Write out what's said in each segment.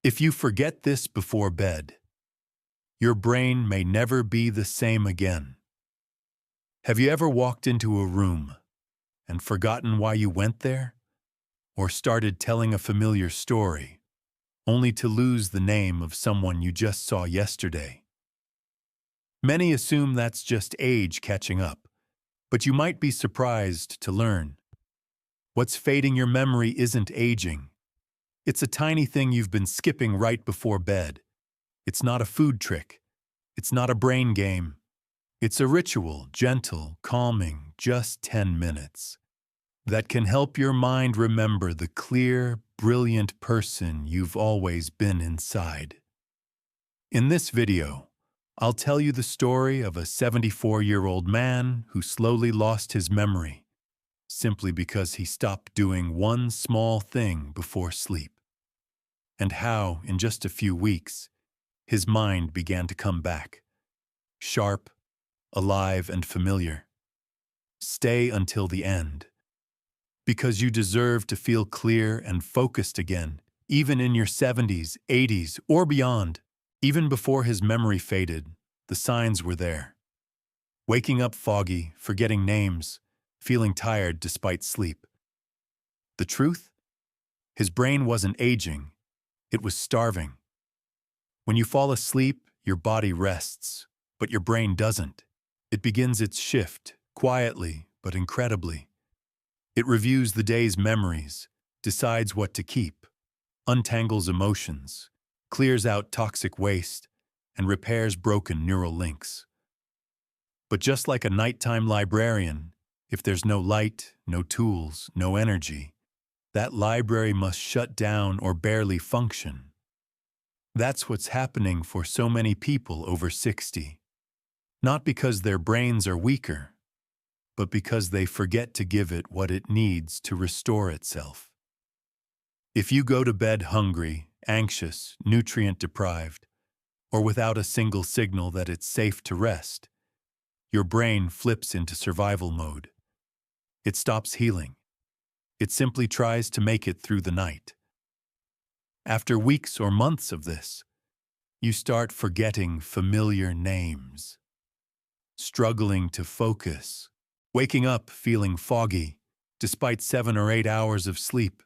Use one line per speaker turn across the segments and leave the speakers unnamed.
If you forget this before bed, your brain may never be the same again. Have you ever walked into a room and forgotten why you went there? Or started telling a familiar story, only to lose the name of someone you just saw yesterday? Many assume that's just age catching up, but you might be surprised to learn what's fading your memory isn't aging. It's a tiny thing you've been skipping right before bed. It's not a food trick. It's not a brain game. It's a ritual, gentle, calming, just 10 minutes, that can help your mind remember the clear, brilliant person you've always been inside. In this video, I'll tell you the story of a 74-year-old man who slowly lost his memory simply because he stopped doing one small thing before sleep, and how, in just a few weeks, his mind began to come back, sharp, alive, and familiar. Stay until the end, because you deserve to feel clear and focused again, even in your 70s, 80s, or beyond. Even before his memory faded, the signs were there. Waking up foggy, forgetting names, feeling tired despite sleep. The truth? His brain wasn't aging, it was starving. When you fall asleep, your body rests, but your brain doesn't. It begins its shift, quietly but incredibly. It reviews the day's memories, decides what to keep, untangles emotions, clears out toxic waste, and repairs broken neural links. But just like a nighttime librarian, if there's no light, no tools, no energy, that library must shut down or barely function. That's what's happening for so many people over 60. Not because their brains are weaker, but because they forget to give it what it needs to restore itself. If you go to bed hungry, anxious, nutrient-deprived, or without a single signal that it's safe to rest, your brain flips into survival mode. It stops healing. It simply tries to make it through the night. After weeks or months of this, you start forgetting familiar names, struggling to focus, waking up feeling foggy, despite 7 or 8 hours of sleep.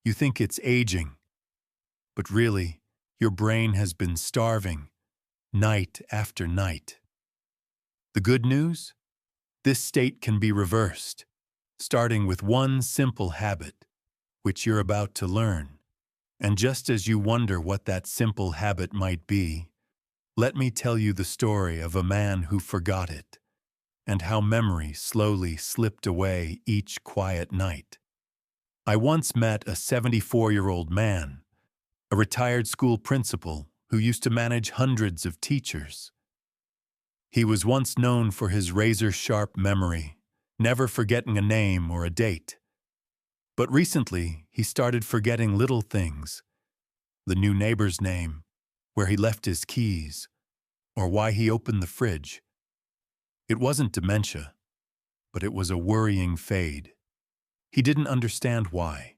You think it's aging, but really, your brain has been starving, night after night. The good news? This state can be reversed, starting with one simple habit, which you're about to learn. And just as you wonder what that simple habit might be, let me tell you the story of a man who forgot it, and how memory slowly slipped away each quiet night. I once met a 74-year-old man, a retired school principal who used to manage hundreds of teachers. He was once known for his razor-sharp memory, never forgetting a name or a date. But recently, he started forgetting little things: the new neighbor's name, where he left his keys, or why he opened the fridge. It wasn't dementia, but it was a worrying fade. He didn't understand why.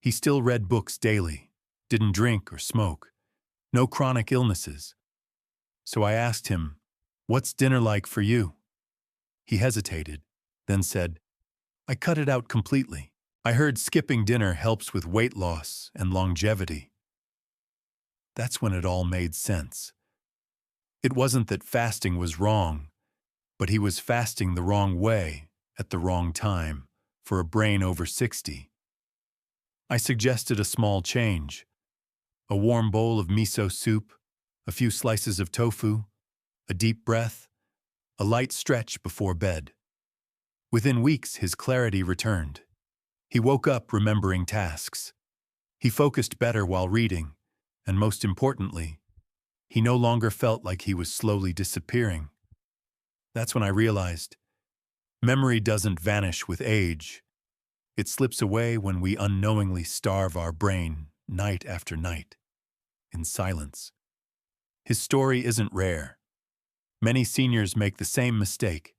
He still read books daily, didn't drink or smoke, no chronic illnesses. So I asked him, "What's dinner like for you?" He hesitated, then said, "I cut it out completely. I heard skipping dinner helps with weight loss and longevity." That's when it all made sense. It wasn't that fasting was wrong, but he was fasting the wrong way at the wrong time for a brain over 60. I suggested a small change: a warm bowl of miso soup, a few slices of tofu, a deep breath, a light stretch before bed. Within weeks, his clarity returned. He woke up remembering tasks. He focused better while reading, and most importantly, he no longer felt like he was slowly disappearing. That's when I realized memory doesn't vanish with age. It slips away when we unknowingly starve our brain night after night, in silence. His story isn't rare. Many seniors make the same mistake,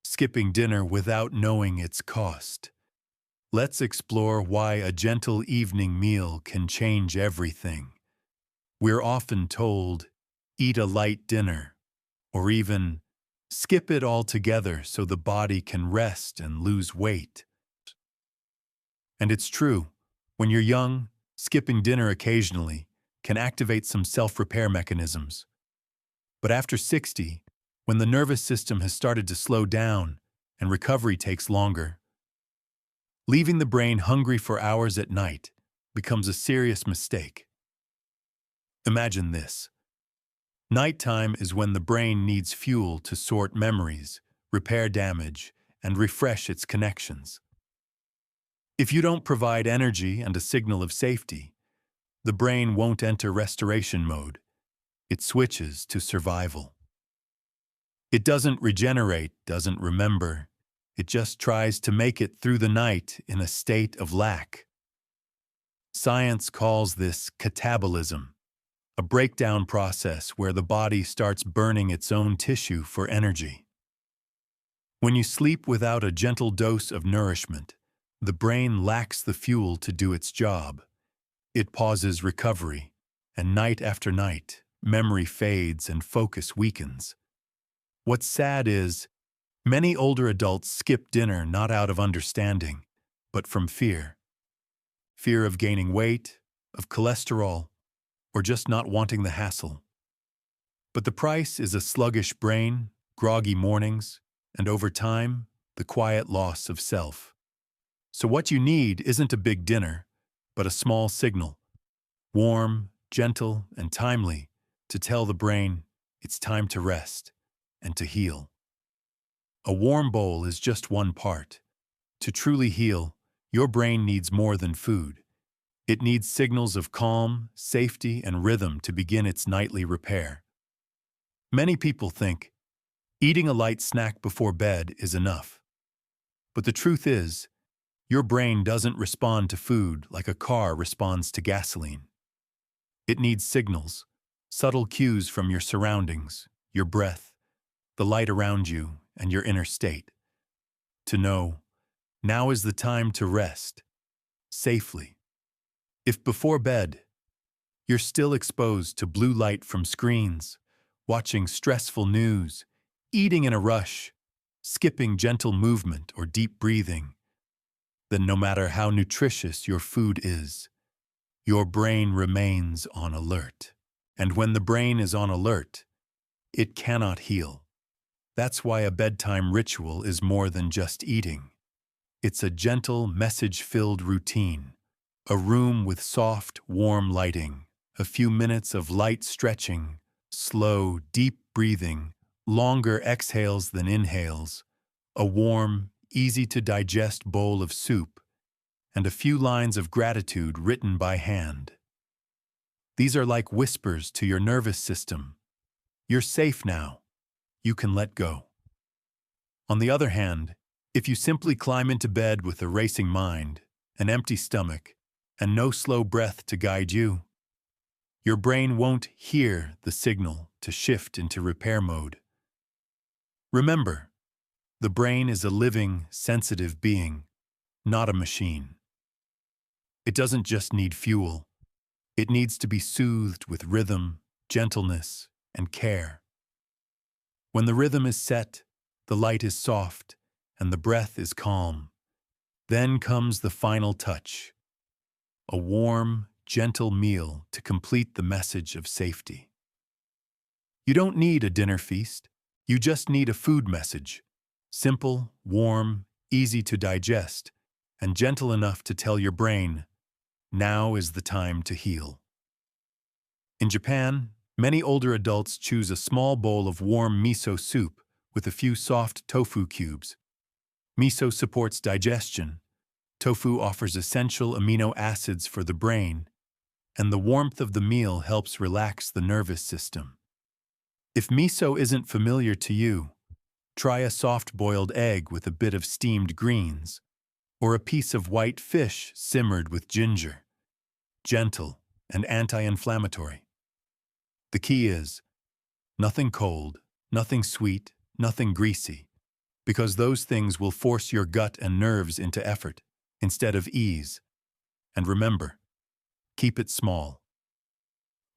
skipping dinner without knowing its cost. Let's explore why a gentle evening meal can change everything, We're often told, eat a light dinner, or even skip it altogether so the body can rest and lose weight. And it's true, when you're young, skipping dinner occasionally can activate some self-repair mechanisms. But after 60, when the nervous system has started to slow down and recovery takes longer, leaving the brain hungry for hours at night becomes a serious mistake. Imagine this. Nighttime is when the brain needs fuel to sort memories, repair damage, and refresh its connections. If you don't provide energy and a signal of safety, the brain won't enter restoration mode. It switches to survival. It doesn't regenerate, doesn't remember. It just tries to make it through the night in a state of lack. Science calls this catabolism, a breakdown process where the body starts burning its own tissue for energy. When you sleep without a gentle dose of nourishment, the brain lacks the fuel to do its job. It pauses recovery, and night after night, memory fades and focus weakens. What's sad is, many older adults skip dinner not out of understanding, but from fear. Fear of gaining weight, of cholesterol, or just not wanting the hassle. But the price is a sluggish brain, groggy mornings, and over time, the quiet loss of self. So what you need isn't a big dinner, but a small signal, warm, gentle, and timely, to tell the brain it's time to rest and to heal. A warm bowl is just one part. To truly heal, your brain needs more than food. It needs signals of calm, safety, and rhythm to begin its nightly repair. Many people think eating a light snack before bed is enough. But the truth is, your brain doesn't respond to food like a car responds to gasoline. It needs signals, subtle cues from your surroundings, your breath, the light around you, and your inner state, to know now is the time to rest, safely. If before bed, you're still exposed to blue light from screens, watching stressful news, eating in a rush, skipping gentle movement or deep breathing, then no matter how nutritious your food is, your brain remains on alert. And when the brain is on alert, it cannot heal. That's why a bedtime ritual is more than just eating. It's a gentle, message-filled routine. A room with soft, warm lighting, a few minutes of light stretching, slow, deep breathing, longer exhales than inhales, a warm, easy-to-digest bowl of soup, and a few lines of gratitude written by hand. These are like whispers to your nervous system. You're safe now. You can let go. On the other hand, if you simply climb into bed with a racing mind, an empty stomach, and no slow breath to guide you, your brain won't hear the signal to shift into repair mode. Remember, the brain is a living, sensitive being, not a machine. It doesn't just need fuel. It needs to be soothed with rhythm, gentleness, and care. When the rhythm is set, the light is soft, and the breath is calm, then comes the final touch, a warm, gentle meal to complete the message of safety. You don't need a dinner feast. You just need a food message, simple, warm, easy to digest, and gentle enough to tell your brain, now is the time to heal. In Japan, many older adults choose a small bowl of warm miso soup with a few soft tofu cubes. Miso supports digestion, tofu offers essential amino acids for the brain, and the warmth of the meal helps relax the nervous system. If miso isn't familiar to you, try a soft-boiled egg with a bit of steamed greens, or a piece of white fish simmered with ginger. Gentle and anti-inflammatory. The key is, nothing cold, nothing sweet, nothing greasy, because those things will force your gut and nerves into effort instead of ease. And remember, keep it small.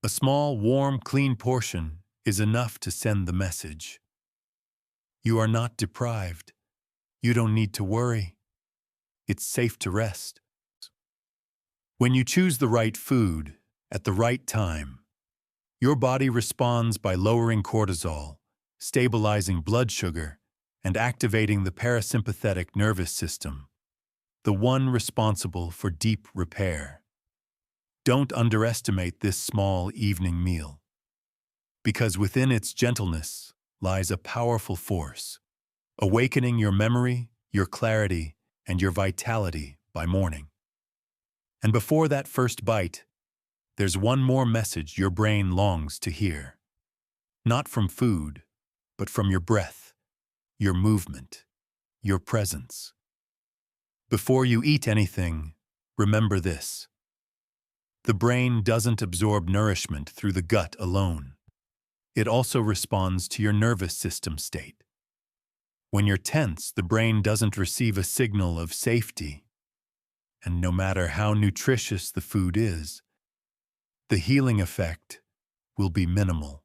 A small, warm, clean portion is enough to send the message. You are not deprived. You don't need to worry. It's safe to rest. When you choose the right food at the right time, your body responds by lowering cortisol, stabilizing blood sugar, and activating the parasympathetic nervous system, the one responsible for deep repair. Don't underestimate this small evening meal, because within its gentleness lies a powerful force, awakening your memory, your clarity, and your vitality by morning. And before that first bite, there's one more message your brain longs to hear. Not from food, but from your breath, your movement, your presence. Before you eat anything, remember this. The brain doesn't absorb nourishment through the gut alone. It also responds to your nervous system state. When you're tense, the brain doesn't receive a signal of safety. And no matter how nutritious the food is, the healing effect will be minimal.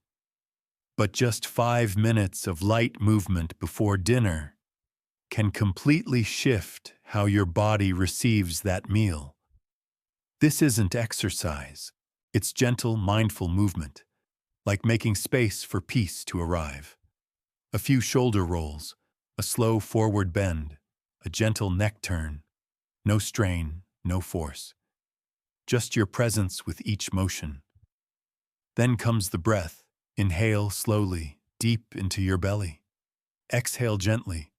But just 5 minutes of light movement before dinner can completely shift how your body receives that meal. This isn't exercise. It's gentle, mindful movement, like making space for peace to arrive. A few shoulder rolls, a slow forward bend, a gentle neck turn. No strain, no force. Just your presence with each motion. Then comes the breath. Inhale slowly, deep into your belly. Exhale gently,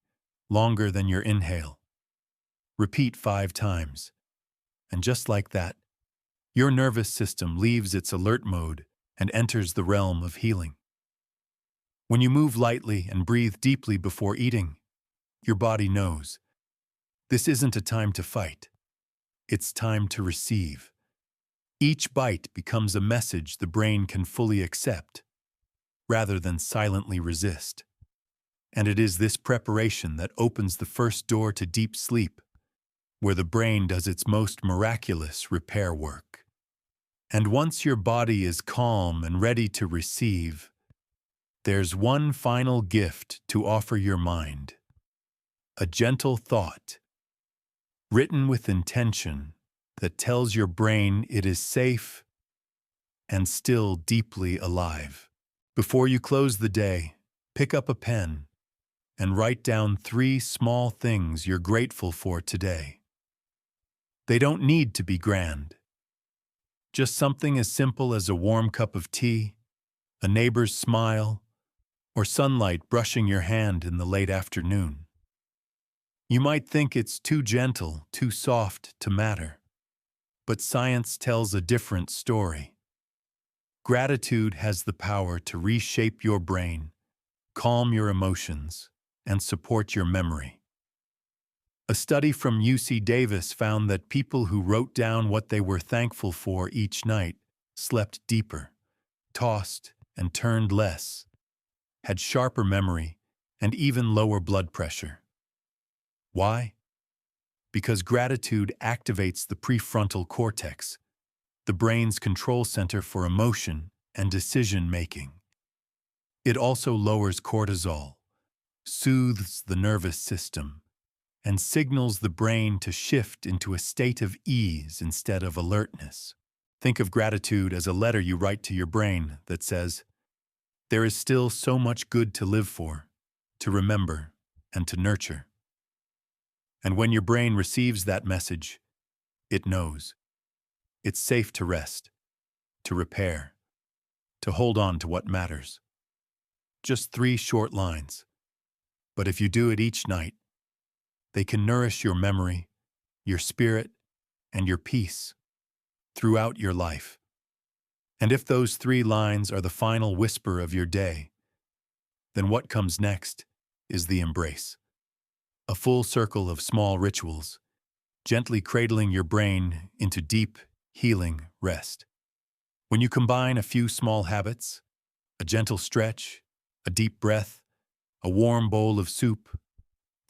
longer than your inhale. Repeat 5 times. And just like that, your nervous system leaves its alert mode and enters the realm of healing. When you move lightly and breathe deeply before eating, your body knows. This isn't a time to fight. It's time to receive. Each bite becomes a message the brain can fully accept, rather than silently resist. And it is this preparation that opens the first door to deep sleep, where the brain does its most miraculous repair work. And once your body is calm and ready to receive, there's one final gift to offer your mind. A gentle thought, written with intention, that tells your brain it is safe and still deeply alive. Before you close the day, pick up a pen and write down 3 small things you're grateful for today. They don't need to be grand. Just something as simple as a warm cup of tea, a neighbor's smile, or sunlight brushing your hand in the late afternoon. You might think it's too gentle, too soft to matter, but science tells a different story. Gratitude has the power to reshape your brain, calm your emotions, and support your memory. A study from UC Davis found that people who wrote down what they were thankful for each night slept deeper, tossed and turned less, had sharper memory, and even lower blood pressure. Why? Because gratitude activates the prefrontal cortex, the brain's control center for emotion and decision-making. It also lowers cortisol, soothes the nervous system, and signals the brain to shift into a state of ease instead of alertness. Think of gratitude as a letter you write to your brain that says, "There is still so much good to live for, to remember, and to nurture." And when your brain receives that message, it knows. It's safe to rest, to repair, to hold on to what matters. Just 3 short lines. But if you do it each night, they can nourish your memory, your spirit, and your peace throughout your life. And if those 3 lines are the final whisper of your day, then what comes next is the embrace. A full circle of small rituals, gently cradling your brain into deep, healing rest. When you combine a few small habits, a gentle stretch, a deep breath, a warm bowl of soup,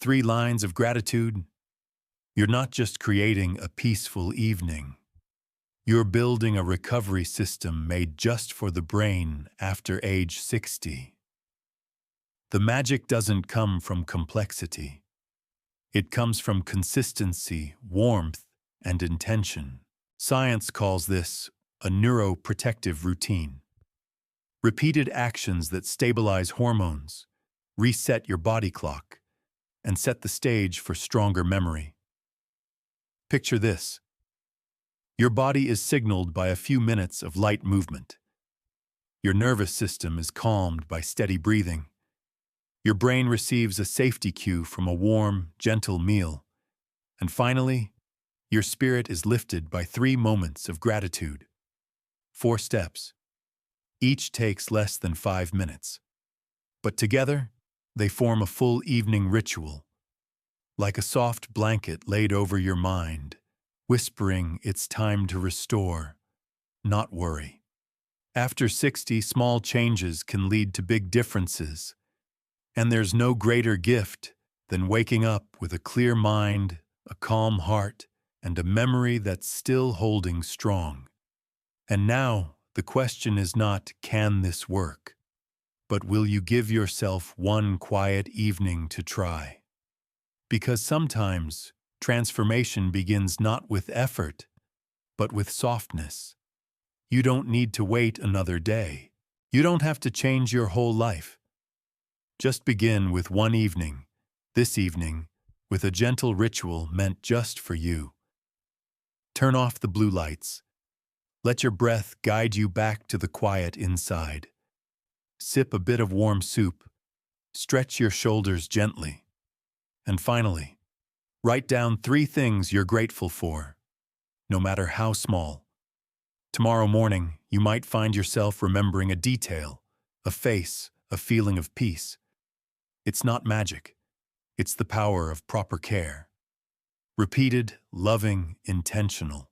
3 lines of gratitude, you're not just creating a peaceful evening. You're building a recovery system made just for the brain after age 60. The magic doesn't come from complexity. It comes from consistency, warmth, and intention. Science calls this a neuroprotective routine. Repeated actions that stabilize hormones, reset your body clock, and set the stage for stronger memory. Picture this. Your body is signaled by a few minutes of light movement. Your nervous system is calmed by steady breathing. Your brain receives a safety cue from a warm, gentle meal. And finally, your spirit is lifted by 3 moments of gratitude. 4 steps. Each takes less than 5 minutes. But together, they form a full evening ritual, like a soft blanket laid over your mind, whispering it's time to restore, not worry. After 60, small changes can lead to big differences, and there's no greater gift than waking up with a clear mind, a calm heart, and a memory that's still holding strong. And now, the question is not, can this work? But will you give yourself one quiet evening to try? Because sometimes, transformation begins not with effort, but with softness. You don't need to wait another day. You don't have to change your whole life. Just begin with one evening, this evening, with a gentle ritual meant just for you. Turn off the blue lights. Let your breath guide you back to the quiet inside. Sip a bit of warm soup. Stretch your shoulders gently. And finally, write down 3 things you're grateful for, no matter how small. Tomorrow morning, you might find yourself remembering a detail, a face, a feeling of peace. It's not magic. It's the power of proper care. Repeated, loving, intentional.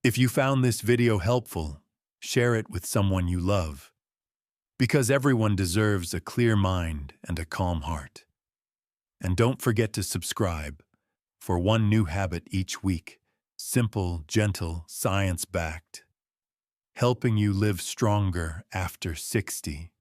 If you found this video helpful, share it with someone you love. Because everyone deserves a clear mind and a calm heart. And don't forget to subscribe for one new habit each week. Simple, gentle, science-backed. Helping you live stronger after 60.